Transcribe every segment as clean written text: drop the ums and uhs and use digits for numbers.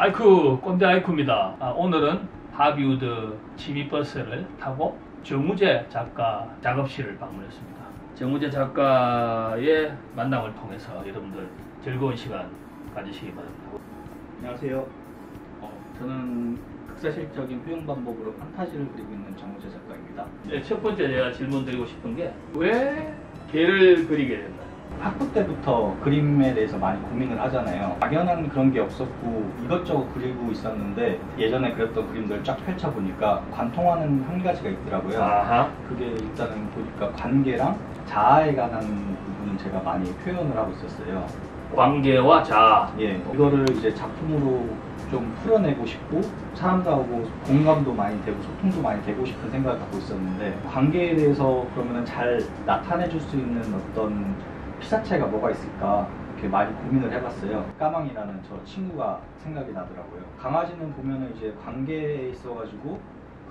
아이쿠, 꼰대 아이쿠입니다. 오늘은 하비우드 취미버스를 타고 정우재 작가 작업실을 방문했습니다. 정우재 작가의 만남을 통해서 여러분들 즐거운 시간 가지시기 바랍니다. 안녕하세요. 저는 극사실적인 표현 방법으로 판타지를 그리고 있는 정우재 작가입니다. 네, 첫 번째 제가 질문 드리고 싶은 게 왜 개를 그리게 됐나요? 학부 때부터 그림에 대해서 많이 고민을 하잖아요. 막연한 그런 게 없었고 이것저것 그리고 있었는데 예전에 그렸던 그림들을 쫙 펼쳐보니까 관통하는 한 가지가 있더라고요. 아하. 그게 일단은 보니까 관계랑 자아에 관한 부분은 제가 많이 표현을 하고 있었어요. 관계와 자아. 예, 이거를 이제 작품으로 좀 풀어내고 싶고 사람들하고 공감도 많이 되고 소통도 많이 되고 싶은 생각을 갖고 있었는데 관계에 대해서 그러면 잘 나타내 줄 수 있는 어떤 피사체가 뭐가 있을까 이렇게 많이 고민을 해봤어요. 까망이라는 저 친구가 생각이 나더라고요. 강아지는 보면은 이제 관계에 있어가지고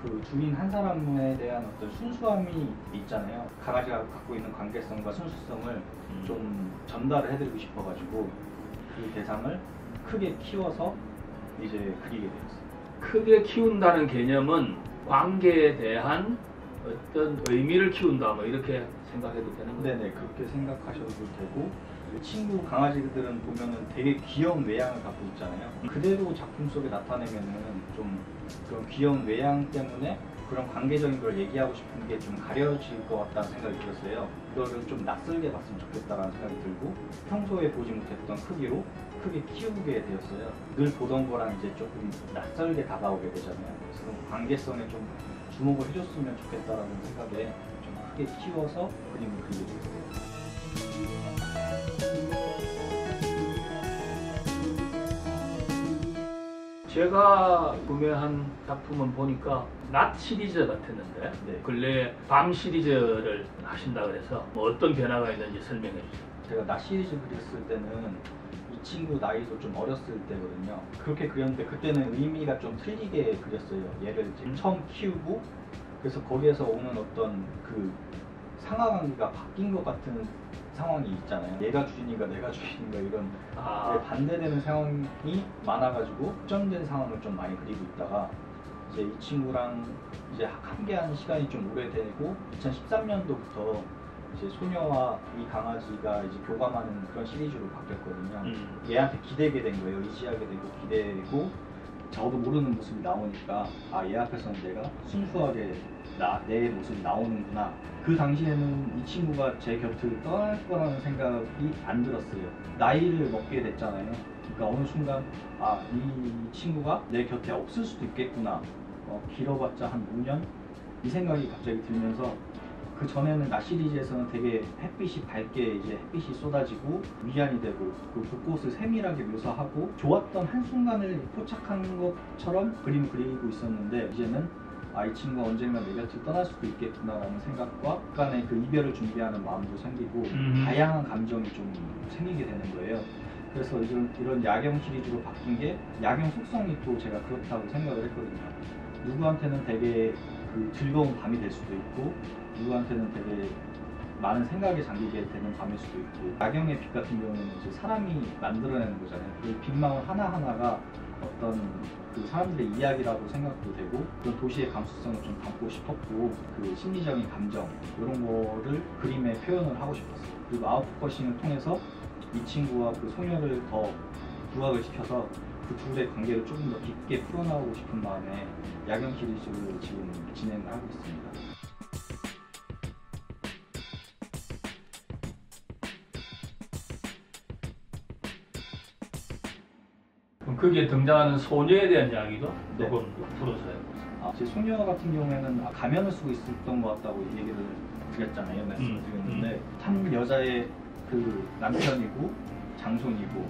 그 주인 한 사람에 대한 어떤 순수함이 있잖아요. 강아지가 갖고 있는 관계성과 순수성을 좀 전달을 해드리고 싶어가지고 그 대상을 크게 키워서 이제 그리게 되었어요. 크게 키운다는 개념은 관계에 대한 어떤 의미를 키운다 뭐 이렇게 생각해도 되는 거예요? 네네, 그렇게 생각하셔도 되고 친구 강아지들은 보면은 되게 귀여운 외양을 갖고 있잖아요. 그대로 작품 속에 나타내면은 좀 그런 귀여운 외양 때문에 그런 관계적인 걸 얘기하고 싶은 게 좀 가려질 것 같다는 생각이 들었어요. 이거를 좀 낯설게 봤으면 좋겠다라는 생각이 들고 평소에 보지 못했던 크기로 크게 키우게 되었어요. 늘 보던 거랑 이제 조금 낯설게 다가오게 되잖아요. 그래서 그 관계성에 좀 주목을 해줬으면 좋겠다라는 생각에 좀 크게 키워서 그림을 그리게 되었어요. 제가 구매한 작품은 보니까 낮 시리즈 같았는데 네. 근래 밤 시리즈를 하신다 그래서 뭐 어떤 변화가 있는지 설명해 주세요. 제가 낮 시리즈 그렸을 때는 이 친구 나이도 좀 어렸을 때거든요. 그렇게 그렸는데 그때는 의미가 좀 틀리게 그렸어요. 얘를 이제 처음 키우고 그래서 거기에서 오는 어떤 그 상하관계가 바뀐 것 같은 상황이 있잖아요. 얘가 주인인가 내가 주인인가 이런 반대되는 상황이 많아가지고 확정된 상황을 좀 많이 그리고 있다가 이제 이 친구랑 이제 함께하는 시간이 좀 오래되고 2013년도부터 이제 소녀와 이 강아지가 이제 교감하는 그런 시리즈로 바뀌었거든요. 얘한테 기대게 된 거예요. 의지하게 되고 기대고 저도 모르는 모습이 나오니까 아, 얘 앞에서는 내가 순수하게 내 모습이 나오는구나. 그 당시에는 이 친구가 제 곁을 떠날 거라는 생각이 안 들었어요. 나이를 먹게 됐잖아요. 그러니까 어느 순간 아, 이 친구가 내 곁에 없을 수도 있겠구나. 길어봤자 한 5년? 이 생각이 갑자기 들면서 그 전에는 낮 시리즈에서는 되게 햇빛이 밝게 이제 햇빛이 쏟아지고 위안이 되고 그 곳곳을 세밀하게 묘사하고 좋았던 한순간을 포착한 것처럼 그림을 그리고 있었는데 이제는 아, 이 친구가 언젠가 내 곁을 떠날 수도 있겠구나라는 생각과 약간의 그 이별을 준비하는 마음도 생기고 다양한 감정이 좀 생기게 되는 거예요. 그래서 이런 야경 시리즈로 바뀐 게 야경 속성이 또 제가 그렇다고 생각을 했거든요. 누구한테는 되게 그 즐거운 밤이 될 수도 있고 누구한테는 되게 많은 생각에 잠기게 되는 밤일 수도 있고 야경의 빛 같은 경우는 이제 사람이 만들어내는 거잖아요. 그 빛망울 하나하나가 어떤 그 사람들의 이야기라고 생각도 되고 그런 도시의 감수성을 좀 담고 싶었고 그 심리적인 감정 이런 거를 그림에 표현을 하고 싶었어요. 그리고 아웃포커싱을 통해서 이 친구와 그 소녀를 더 부각을 시켜서 그 둘의 관계를 조금 더 깊게 풀어나가고 싶은 마음에 야경 시리즈를 지금 진행을 하고 있습니다. 그럼 거기에 등장하는 소녀에 대한 이야기도 네. 조금 풀어서 해보세요. 제 소녀 같은 경우에는 가면을 쓰고 있었던 것 같다고 얘기를 드렸잖아요. 말씀을 드렸는데 참 여자의 그 남편이고 장손이고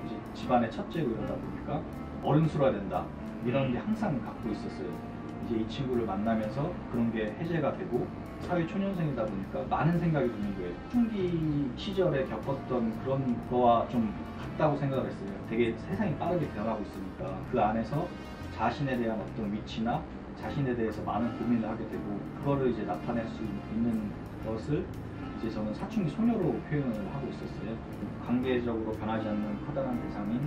이제 집안의 첫째고 이러다 보니까 어른스러워야 이런 게 항상 갖고 있었어요. 이제 이 친구를 만나면서 그런 게 해제가 되고 사회 초년생이다 보니까 많은 생각이 드는 거예요. 사춘기 시절에 겪었던 그런 거와 좀 같다고 생각을 했어요. 되게 세상이 빠르게 변하고 있으니까 그 안에서 자신에 대한 어떤 위치나 자신에 대해서 많은 고민을 하게 되고 그거를 이제 나타낼 수 있는 것을 이제 저는 사춘기 소녀로 표현을 하고 있었어요. 관계적으로 변하지 않는 커다란 대상인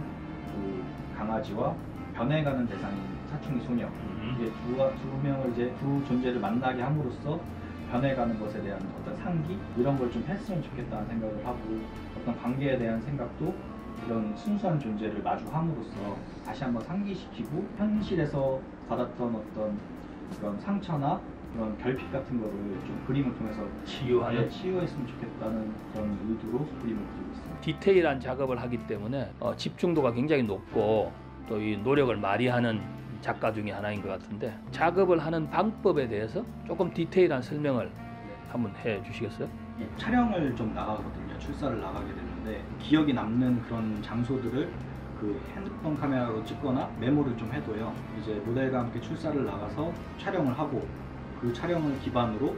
그 강아지와 변해가는 대상인 사춘기 소녀. 이게 두 명을 이제 두 존재를 만나게 함으로써 변해가는 것에 대한 어떤 상기 이런 걸 좀 했으면 좋겠다는 생각을 하고, 어떤 관계에 대한 생각도 이런 순수한 존재를 마주함으로써 다시 한번 상기시키고 현실에서 받았던 어떤 그런 상처나 그런 결핍 같은 거를 좀 그림을 통해서 치유했으면 좋겠다는 그런 의도로 그림을 그리고 있습니다. 디테일한 작업을 하기 때문에 집중도가 굉장히 높고 또 이 노력을 많이 하는 작가 중에 하나인 것 같은데, 작업을 하는 방법에 대해서 조금 디테일한 설명을 한번 해 주시겠어요? 촬영을 좀 나가거든요. 출사를 나가게 되는데 기억이 남는 그런 장소들을 그 핸드폰 카메라로 찍거나 메모를 좀 해둬요. 이제 모델과 함께 출사를 나가서 촬영을 하고, 그 촬영을 기반으로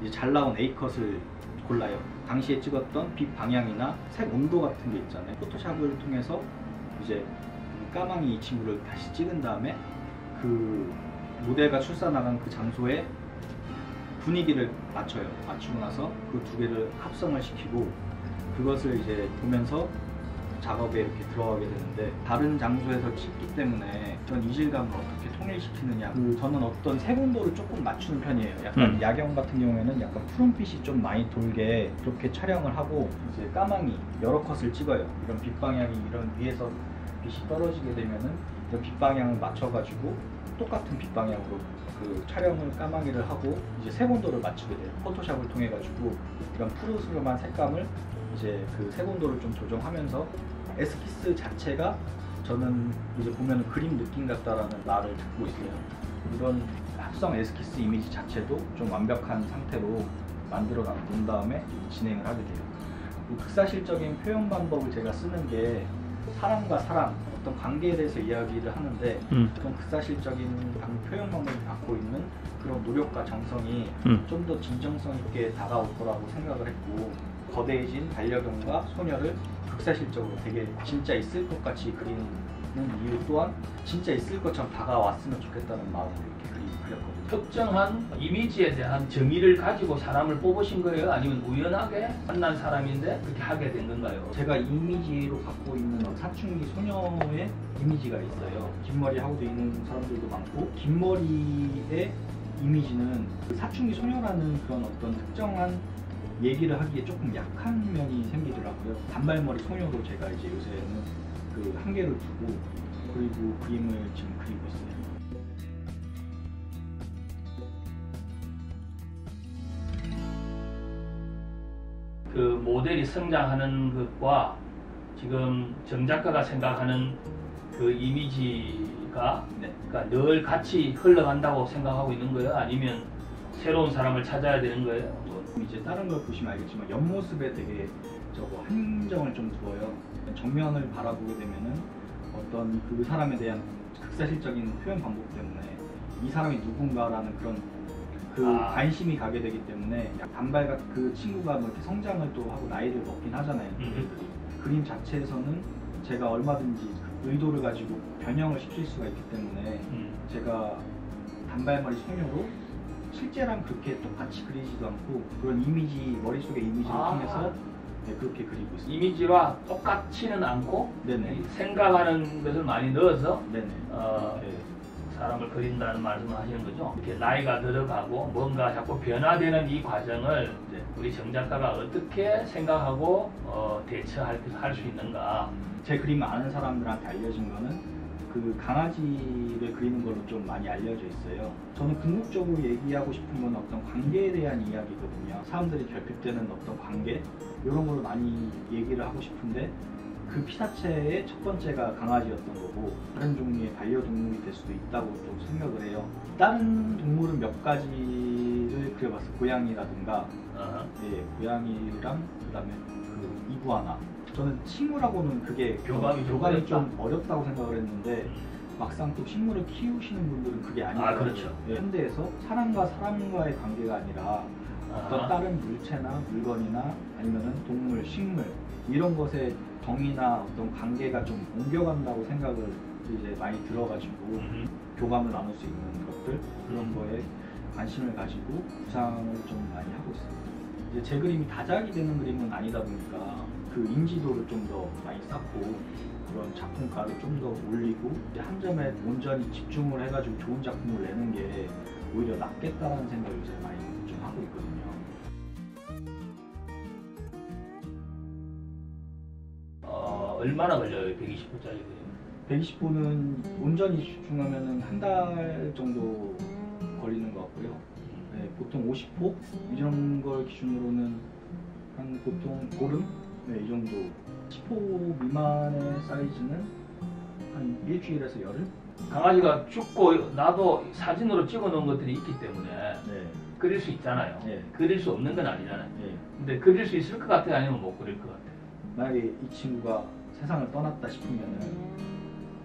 이제 잘 나온 A컷을 골라요. 당시에 찍었던 빛 방향이나 색 온도 같은 게 있잖아요. 포토샵을 통해서 이제 까망이 이 친구를 다시 찍은 다음에 그 모델과 출사 나간 그 장소에 분위기를 맞춰요. 맞추고 나서 그 두 개를 합성을 시키고 그것을 이제 보면서 작업에 이렇게 들어가게 되는데, 다른 장소에서 찍기 때문에 그런 이질감을 어떻게 통일시키느냐, 저는 어떤 색온도를 조금 맞추는 편이에요. 약간 야경 같은 경우에는 약간 푸른빛이 좀 많이 돌게 그렇게 촬영을 하고, 이제 까망이 여러 컷을 찍어요. 이런 빛 방향이 이런 위에서 빛이 떨어지게 되면은 이런 빛 방향을 맞춰가지고 똑같은 빛 방향으로 그 촬영을 까마귀를 하고 이제 색온도를 맞추게 돼요. 포토샵을 통해 가지고 이런 푸르스름한 색감을 이제 그 색온도를 좀 조정하면서, 에스키스 자체가 저는 이제 보면 그림 느낌 같다라는 말을 듣고 있어요. 이런 합성 에스키스 이미지 자체도 좀 완벽한 상태로 만들어 놓은 다음에 진행을 하게 돼요. 극사실적인 표현 방법을 제가 쓰는 게 사람과 사람, 어떤 관계에 대해서 이야기를 하는데 그런 극사실적인 표현 방법을 갖고 있는 그런 노력과 정성이 좀 더 진정성 있게 다가올 거라고 생각을 했고, 거대해진 반려견과 소녀를 극사실적으로 되게 진짜 있을 것 같이 그리는 이유 또한 진짜 있을 것처럼 다가왔으면 좋겠다는 마음으로 이렇게 그렸거든요. 특정한 이미지에 대한 정의를 가지고 사람을 뽑으신 거예요? 아니면 우연하게 만난 사람인데 그렇게 하게 된 건가요? 제가 이미지로 갖고 있는 사춘기 소녀의 이미지가 있어요. 긴 머리 하고 있는 사람들도 많고, 긴 머리의 이미지는 사춘기 소녀라는 그런 어떤 특정한 얘기를 하기에 조금 약한 면이 생기더라고요. 단발머리 소녀로 제가 이제 요새는 그 한계를 두고 그리고 그림을 지금 그리고 있어요. 그 모델이 성장하는 것과 지금 정 작가가 생각하는 그 이미지가 그러니까 늘 같이 흘러간다고 생각하고 있는 거예요? 아니면 새로운 사람을 찾아야 되는 거예요? 이제 다른 걸 보시면 알겠지만 옆모습에 되게 한정을 좀 두어요. 정면을 바라보게 되면은 어떤 그 사람에 대한 극사실적인 표현 방법 때문에 이 사람이 누군가라는 그런 관심이 가게 되기 때문에, 단발과 그 친구가 뭐 이렇게 성장을 또 하고 나이를 먹긴 하잖아요. 그림 자체에서는 제가 얼마든지 의도를 가지고 변형을 시킬 수가 있기 때문에 제가 단발머리 소녀로 실제랑 그렇게 똑같이 그리지도 않고 그런 이미지, 머릿속의 이미지를 통해서 그렇게 그리고 있습니다. 이미지와 똑같지는 않고 네네. 생각하는 것을 많이 넣어서 네네. 사람을 그린다는 말씀을 하시는 거죠. 이렇게 나이가 들어가고 뭔가 자꾸 변화되는 이 과정을 우리 정 작가가 어떻게 생각하고 대처할 수 있는가. 제 그림을 아는 사람들한테 알려진 거는 그 강아지를 그리는 걸로 좀 많이 알려져 있어요. 저는 궁극적으로 얘기하고 싶은 건 어떤 관계에 대한 이야기거든요. 사람들이 결핍되는 어떤 관계, 이런 걸로 많이 얘기를 하고 싶은데, 그 피사체의 첫 번째가 강아지였던 거고 다른 종류의 반려동물이 될 수도 있다고 좀 생각을 해요. 다른 동물은 몇 가지를 그려봤어요. 고양이라든가 고양이랑 그다음에 그 이구아나. 저는 식물하고는 그게 교감이 좀 어렵다고 생각을 했는데, 막상 또 식물을 키우시는 분들은 그게 아니더라고요. 그렇죠. 현대에서 사람과 사람과의 관계가 아니라 어떤 다른 물체나 물건이나 아니면은 동물, 식물 이런 것에 정의나 어떤 관계가 좀 옮겨간다고 생각을 이제 많이 들어가지고 교감을 나눌 수 있는 것들, 그런 거에 관심을 가지고 구상을 좀 많이 하고 있습니다. 이제 제 그림이 다작이 되는 그림은 아니다 보니까 그 인지도를 좀 더 많이 쌓고 그런 작품가를 좀 더 올리고 이제 한 점에 온전히 집중을 해가지고 좋은 작품을 내는 게 오히려 낫겠다라는 생각을 요새 많이 좀 하고 있거든요. 얼마나 걸려요? 120부짜리? 120부는 온전히 집중하면 한 달 정도 걸리는 것 같고요. 네, 보통 50호 이런 걸 기준으로는 한 보통 보름? 네, 이 정도. 10호 미만의 사이즈는 한 일주일에서 열흘? 강아지가 죽고 나도 사진으로 찍어 놓은 것들이 있기 때문에 네. 그릴 수 있잖아요. 네. 그릴 수 없는 건 아니잖아요. 네. 근데 그릴 수 있을 것 같아요? 아니면 못 그릴 것 같아요? 만약에 이 친구가 세상을 떠났다 싶으면은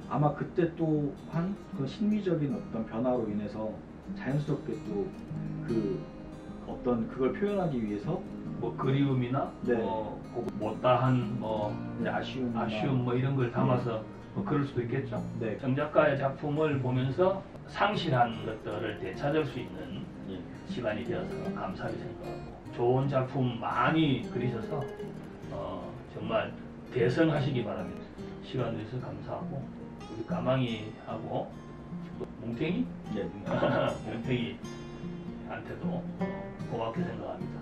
아마 그때 또한 그 심리적인 어떤 변화로 인해서 자연스럽게 또 그 어떤 그걸 표현하기 위해서 뭐 그리움이나 네. 뭐 못다한 뭐 네, 아쉬움 뭐 이런 걸 담아서 뭐 그럴 수도 있겠죠. 네. 정 작가의 작품을 보면서 상실한 것들을 되찾을 수 있는 예. 시간이 되어서 감사하게 생각하고 좋은 작품 많이 그리셔서 정말 대성하시기 바랍니다. 시간 내서 감사하고 우리 까망이하고 또 뭉탱이? 네. 뭉탱이한테도 고맙게 생각합니다.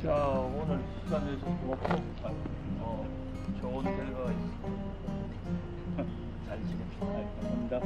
자, 오늘 시간 내서 고맙고 좋은 결과가 있습니다. 잘 지냅시다. 감사합니다.